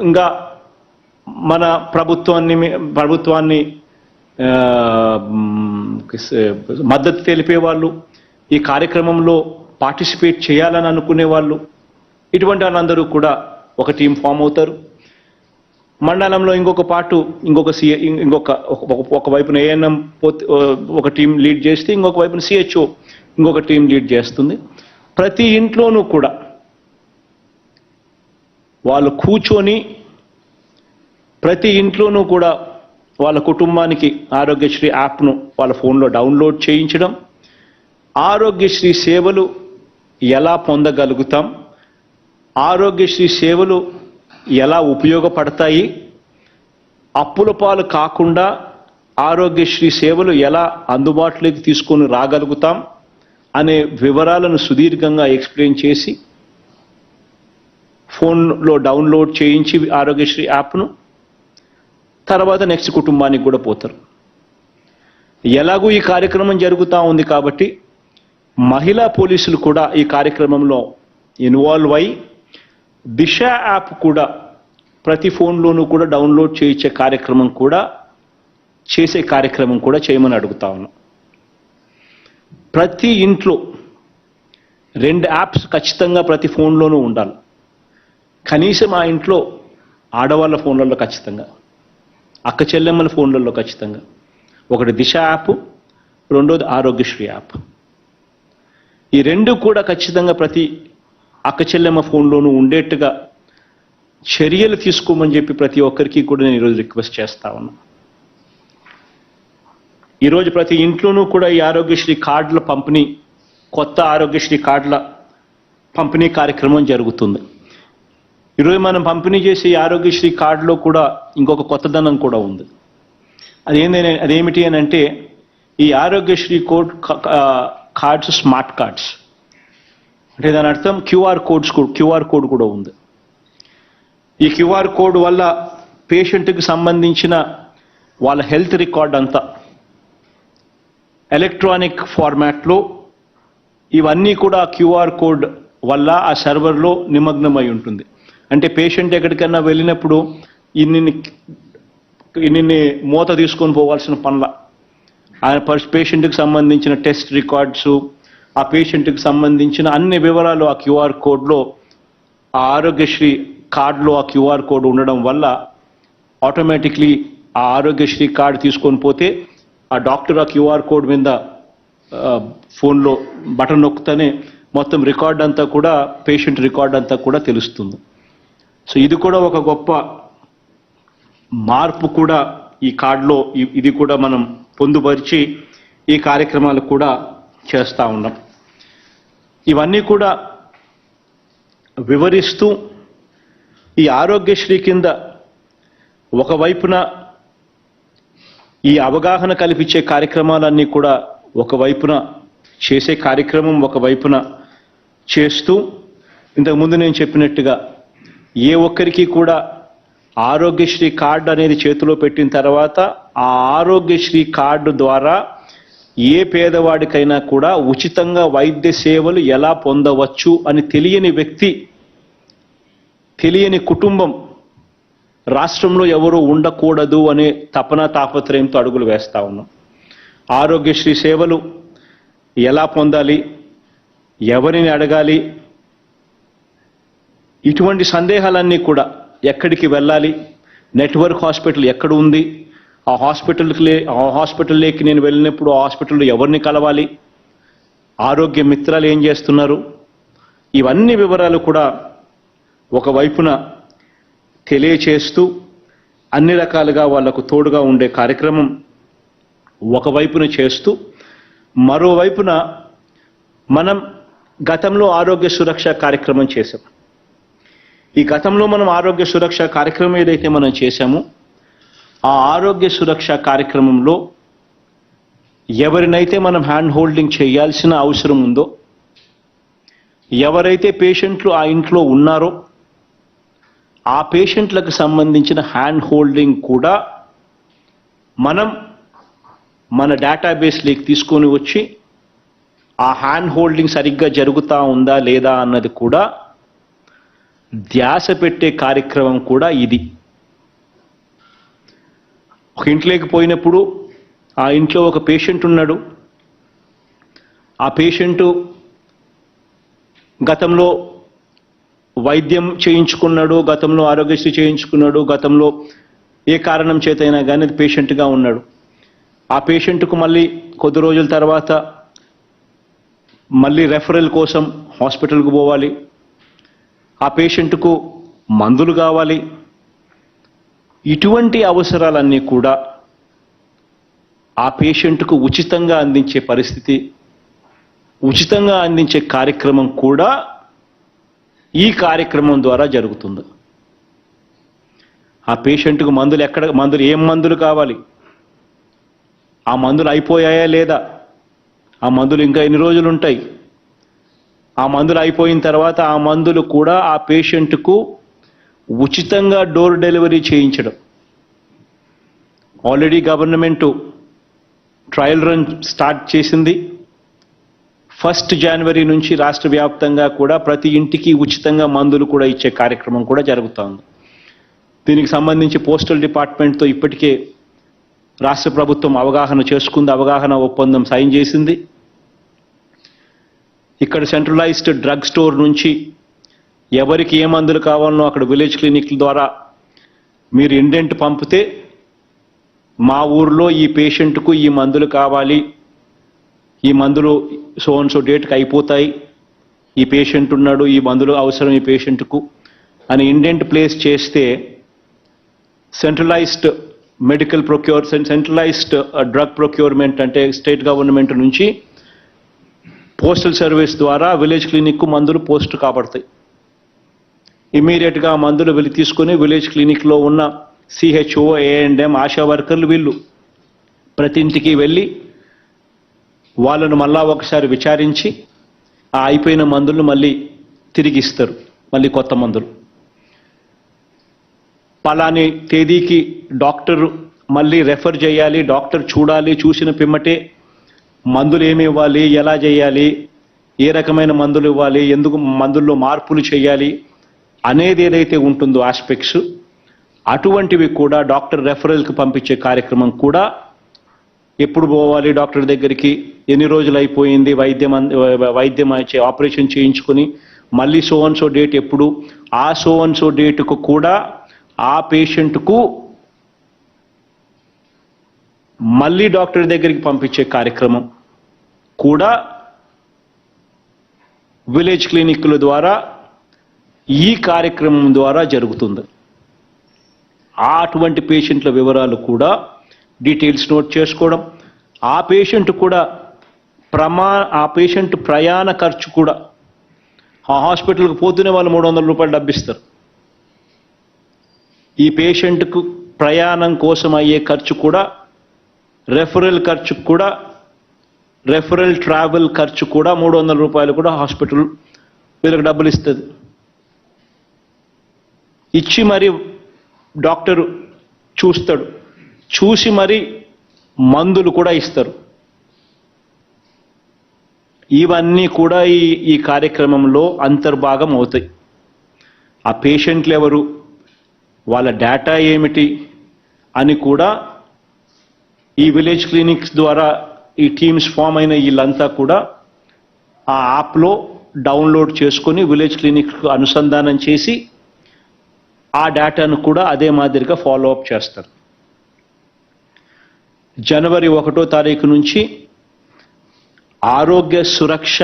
ఇంకా మన ప్రభుత్వాన్ని మద్దతు తెలిపే వాళ్ళు, ఈ కార్యక్రమంలో పార్టిసిపేట్ చేయాలని అనుకునే వాళ్ళు, ఇటువంటి వాళ్ళందరూ కూడా ఒక టీం ఫామ్ అవుతారు. మండలంలో ఒక వైపున ఏఎన్ఎం ఒక టీం లీడ్ చేస్తే ఇంకొక వైపున సిహెచ్ఓ ఇంకొక టీం లీడ్ చేస్తుంది. ప్రతి ఇంట్లోనూ కూడా వాళ్ళు కూర్చొని ప్రతి ఇంట్లోనూ కూడా వాళ్ళ కుటుంబానికి ఆరోగ్యశ్రీ యాప్ను వాళ్ళ ఫోన్లో డౌన్లోడ్ చేయించడం, ఆరోగ్యశ్రీ సేవలు ఎలా పొందగలుగుతాం, ఆరోగ్యశ్రీ సేవలు ఎలా ఉపయోగపడతాయి, అప్పుల పాలు కాకుండా ఆరోగ్యశ్రీ సేవలు ఎలా అందుబాటులోకి తీసుకొని రాగలుగుతాం అనే వివరాలను సుదీర్ఘంగా ఎక్స్ప్లెయిన్ చేసి ఫోన్లో డౌన్లోడ్ చేయించి ఆరోగ్యశ్రీ యాప్ను తర్వాత నెక్స్ట్ కుటుంబానికి కూడా పోతారు. ఎలాగూ ఈ కార్యక్రమం జరుగుతూ ఉంది కాబట్టి మహిళా పోలీసులు కూడా ఈ కార్యక్రమంలో ఇన్వాల్వ్ అయి దిశ యాప్ కూడా ప్రతి ఫోన్లోనూ కూడా డౌన్లోడ్ చేయించే కార్యక్రమం కూడా చేయమని అడుగుతా ఉన్నాం. ప్రతి ఇంట్లో 2 యాప్స్ ఖచ్చితంగా ప్రతి ఫోన్లోనూ ఉండాలి. కనీసం ఆ ఇంట్లో ఆడవాళ్ళ ఫోన్లలో ఖచ్చితంగా, అక్క చెల్లెమ్మల ఫోన్లలో ఖచ్చితంగా ఒకటి దిశ యాప్, రెండోది ఆరోగ్యశ్రీ యాప్. ఈ 2 కూడా ఖచ్చితంగా ప్రతి అక్క చెల్లెమ్మ ఫోన్లోనూ ఉండేట్టుగా చర్యలు తీసుకోమని చెప్పి ప్రతి ఒక్కరికి కూడా నేను ఈరోజు రిక్వెస్ట్ చేస్తా ఉన్నా. ఈరోజు ప్రతి ఇంట్లోనూ కూడా ఈ ఆరోగ్యశ్రీ కార్డుల పంపిణీ, కొత్త ఆరోగ్యశ్రీ కార్డుల పంపిణీ కార్యక్రమం జరుగుతుంది. ఈరోజు మనం పంపిణీ చేసే ఈ ఆరోగ్యశ్రీ కార్డులో కూడా ఇంకొక కొత్తదనం కూడా ఉంది. అదేమిటి అని అంటే ఈ ఆరోగ్యశ్రీ కార్డ్స్ స్మార్ట్ కార్డ్స్, అంటే దాని అర్థం క్యూఆర్ కోడ్ కూడా ఉంది. ఈ క్యూఆర్ కోడ్ వల్ల పేషెంట్కి సంబంధించిన వాళ్ళ హెల్త్ రికార్డ్ అంతా ఎలక్ట్రానిక్ ఫార్మాట్లో ఇవన్నీ కూడా క్యూఆర్ కోడ్ వల్ల ఆ సర్వర్లో నిమగ్నమై ఉంటుంది. అంటే పేషెంట్ ఎక్కడికైనా వెళ్ళినప్పుడు ఇన్ని మూత తీసుకొని పోవాల్సిన పనుల పేషెంట్కి సంబంధించిన టెస్ట్ రికార్డ్స్, ఆ పేషెంట్కి సంబంధించిన అన్ని వివరాలు ఆ క్యూఆర్ కోడ్లో, ఆ ఆరోగ్యశ్రీ కార్డులో ఆ క్యూఆర్ కోడ్ ఉండడం వల్ల ఆటోమేటిక్లీ ఆ ఆరోగ్యశ్రీ కార్డు తీసుకొని పోతే ఆ డాక్టర్ ఆ క్యూఆర్ కోడ్ మీద ఫోన్లో బటన్ నొక్కుతూనే మొత్తం రికార్డ్ అంతా కూడా, పేషెంట్ రికార్డ్ అంతా కూడా తెలుస్తుంది. సో ఇది కూడా ఒక గొప్ప మార్పు కూడా ఈ కార్డులో, ఇది కూడా మనం పొందుపరిచి ఈ కార్యక్రమాలు కూడా చేస్తూ ఉన్నాం. ఇవన్నీ కూడా వివరిస్తూ ఈ ఆరోగ్యశ్రీ కింద ఒకవైపున ఈ అవగాహన కల్పించే కార్యక్రమాలన్నీ కూడా ఒకవైపున చేసే కార్యక్రమం ఒకవైపున చేస్తూ, ఇంతకుముందు నేను చెప్పినట్టుగా ఏ ఒక్కరికి కూడా ఆరోగ్యశ్రీ కార్డు అనేది చేతిలో పెట్టిన తర్వాత ఆ ఆరోగ్యశ్రీ కార్డు ద్వారా ఏ పేదవాడికైనా కూడా ఉచితంగా వైద్య సేవలు ఎలా పొందవచ్చు అని తెలియని వ్యక్తి, తెలియని కుటుంబం రాష్ట్రంలో ఎవరు ఉండకూడదు అనే తాపత్రయంతో అడుగులు వేస్తా ఉన్నాం. ఆరోగ్యశ్రీ సేవలు ఎలా పొందాలి, ఎవరిని అడగాలి, ఇటువంటి సందేహాలన్నీ కూడా, ఎక్కడికి వెళ్ళాలి, నెట్వర్క్ హాస్పిటల్ ఎక్కడ ఉంది, ఆ హాస్పిటల్లోకి నేను వెళ్ళినప్పుడు ఆ హాస్పిటల్లో ఎవరిని కలవాలి, ఆరోగ్య మిత్రాలు ఏం చేస్తున్నారు, ఇవన్నీ వివరాలు కూడా ఒకవైపున తెలియచేస్తూ అన్ని రకాలుగా వాళ్లకు తోడుగా ఉండే కార్యక్రమం ఒకవైపున చేస్తూ, మరోవైపున మనం గతంలో ఆరోగ్య సురక్ష కార్యక్రమం చేశాం. ఈ గతంలో మనం ఆరోగ్య సురక్ష కార్యక్రమం ఏదైతే మనం చేశామో ఆ ఆరోగ్య సురక్ష కార్యక్రమంలో ఎవరినైతే మనం హ్యాండ్ హోల్డింగ్ చేయాల్సిన అవసరం ఉందో, ఎవరైతే పేషెంట్లు ఆ ఇంట్లో ఉన్నారో ఆ పేషెంట్లకు సంబంధించిన హ్యాండ్ హోల్డింగ్ కూడా మనం మన డేటాబేస్లోకి తీసుకొని వచ్చి ఆ హ్యాండ్ హోల్డింగ్ సరిగ్గా జరుగుతూ ఉందా లేదా అన్నది కూడా ధ్యాస పెట్టే కార్యక్రమం కూడా ఇది. ఒక ఇంట్లోకి పోయినప్పుడు ఆ ఇంట్లో ఒక పేషెంట్ ఉన్నాడు. ఆ పేషెంటు గతంలో వైద్యం చేయించుకున్నాడు, గతంలో ఆరోగ్యశ్రీ చేయించుకున్నాడు, గతంలో ఏ కారణం చేతైనా కానీ పేషెంట్గా ఉన్నాడు. ఆ పేషెంట్కు మళ్ళీ కొద్ది రోజుల తర్వాత మళ్ళీ రెఫరల్ కోసం హాస్పిటల్కు పోవాలి. ఆ పేషెంట్కు మందులు కావాలి. ఇటువంటి అవసరాలన్నీ కూడా ఆ పేషెంట్కు ఉచితంగా అందించే పరిస్థితి, ఉచితంగా అందించే కార్యక్రమం కూడా ఈ కార్యక్రమం ద్వారా జరుగుతుంది. ఆ పేషెంట్కు మందులు ఏం మందులు కావాలి, ఆ మందులు అయిపోయాయా లేదా, ఆ మందులు ఇంకా ఎన్ని రోజులు ఉంటాయి, ఆ మందులు అయిపోయిన తర్వాత ఆ మందులు కూడా ఆ పేషెంట్కు ఉచితంగా డోర్ డెలివరీ చేయించడం. Already government trial run start చేసింది. 1 జనవరి నుంచి రాష్ట్ర వ్యాప్తంగా కూడా ప్రతి ఇంటికి ఉచితంగా మందులు కూడా ఇచ్చే కార్యక్రమం కూడా జరుగుతోంది. దీనికి సంబంధించి పోస్టల్ డిపార్ట్మెంట్తో ఇప్పటికే రాష్ట్ర ప్రభుత్వం అవగాహన చేసుకుంది, అవగాహన ఒప్పందం సైన్ చేసింది. ఇక్కడ సెంట్రలైజ్డ్ డ్రగ్ స్టోర్ నుంచి ఎవరికి ఏ మందులు కావాలనో అక్కడ విలేజ్ క్లినిక్ల ద్వారా మీరు ఇండెంట్ పంపితే మా ఊర్లో ఈ పేషెంట్కు ఈ మందులు కావాలి, ఈ మందులు సో అండ్ సో డేట్కి అయిపోతాయి, ఈ పేషెంట్ ఉన్నాడు, ఈ మందులు అవసరం ఈ పేషెంట్కు అని ఇండెంట్ ప్లేస్ చేస్తే సెంట్రలైజ్డ్ సెంట్రలైజ్డ్ డ్రగ్ ప్రొక్యూర్మెంట్ అంటే స్టేట్ గవర్నమెంట్ నుంచి పోస్టల్ సర్వీస్ ద్వారా విలేజ్ క్లినిక్కు మందులు పోస్ట్ కాబడతాయి. ఇమీడియట్గా మందులు వెళ్ళి తీసుకొని విలేజ్ క్లినిక్లో ఉన్న సిహెచ్ఓ, ఏఎండ్ఎం, ఆశా వర్కర్లు వీళ్ళు ప్రతి ఇంటికి వెళ్ళి వాళ్ళను మళ్ళా ఒకసారి విచారించి ఆ అయిపోయిన మందులను మళ్ళీ తిరిగి ఇస్తారు, మళ్ళీ కొత్త మందులు. పలాని తేదీకి డాక్టర్ మళ్ళీ రెఫర్ చేయాలి, డాక్టర్ చూడాలి, చూసిన పిమ్మటే మందులు ఏమి ఇవ్వాలి, ఎలా చేయాలి, ఏ రకమైన మందులు ఇవ్వాలి, ఎందుకు మందుల్లో మార్పులు చేయాలి అనేది ఏదైతే ఉంటుందో ఆస్పెక్ట్స్, అటువంటివి కూడా డాక్టర్ రెఫరల్కి పంపించే కార్యక్రమం కూడా ఎప్పుడు పోవాలి డాక్టర్ దగ్గరికి, ఎన్ని రోజులు అయిపోయింది వైద్యం ఆపరేషన్ చేయించుకొని మళ్ళీ సో అండ్ సో డేట్ ఎప్పుడు, ఆ సో అండ్ సో డేటుకు కూడా ఆ పేషెంట్కు మళ్ళీ డాక్టర్ దగ్గరికి పంపించే కార్యక్రమం కూడా విలేజ్ క్లినిక్ల ద్వారా ఈ కార్యక్రమం ద్వారా జరుగుతుంది. అటువంటి పేషెంట్ల వివరాలు కూడా డీటెయిల్స్ నోట్ చేసుకోవడం, ఆ పేషెంట్ కూడా ఆ పేషెంట్ ప్రయాణ ఖర్చు కూడా ఆ హాస్పిటల్కి పోతూనే వాళ్ళు 300 రూపాయలు డబ్బిస్తారు. ఈ పేషెంట్కు ప్రయాణం కోసం అయ్యే ఖర్చు కూడా, రెఫరల్ ఖర్చు కూడా, రెఫరల్ ట్రావెల్ ఖర్చు కూడా 300 రూపాయలు కూడా హాస్పిటల్ వీళ్ళకి డబ్బులు ఇస్తుంది. ఇచ్చి మరి డాక్టరు చూస్తాడు, చూసి మరి మందులు కూడా ఇస్తారు. ఇవన్నీ కూడా ఈ కార్యక్రమంలో అంతర్భాగం అవుతాయి. ఆ పేషెంట్లు ఎవరు, వాళ్ళ డేటా ఏమిటి అని కూడా ఈ విలేజ్ క్లినిక్స్ ద్వారా ఈ టీమ్స్ ఫామ్ అయిన వీళ్ళంతా కూడా ఆ యాప్లో డౌన్లోడ్ చేసుకొని విలేజ్ క్లినిక్కు అనుసంధానం చేసి ఆ డేటాను కూడా అదే మాదిరిగా ఫాలో అప్ చేస్తారు. జనవరి 1వ తారీఖు నుంచి ఆరోగ్య సురక్ష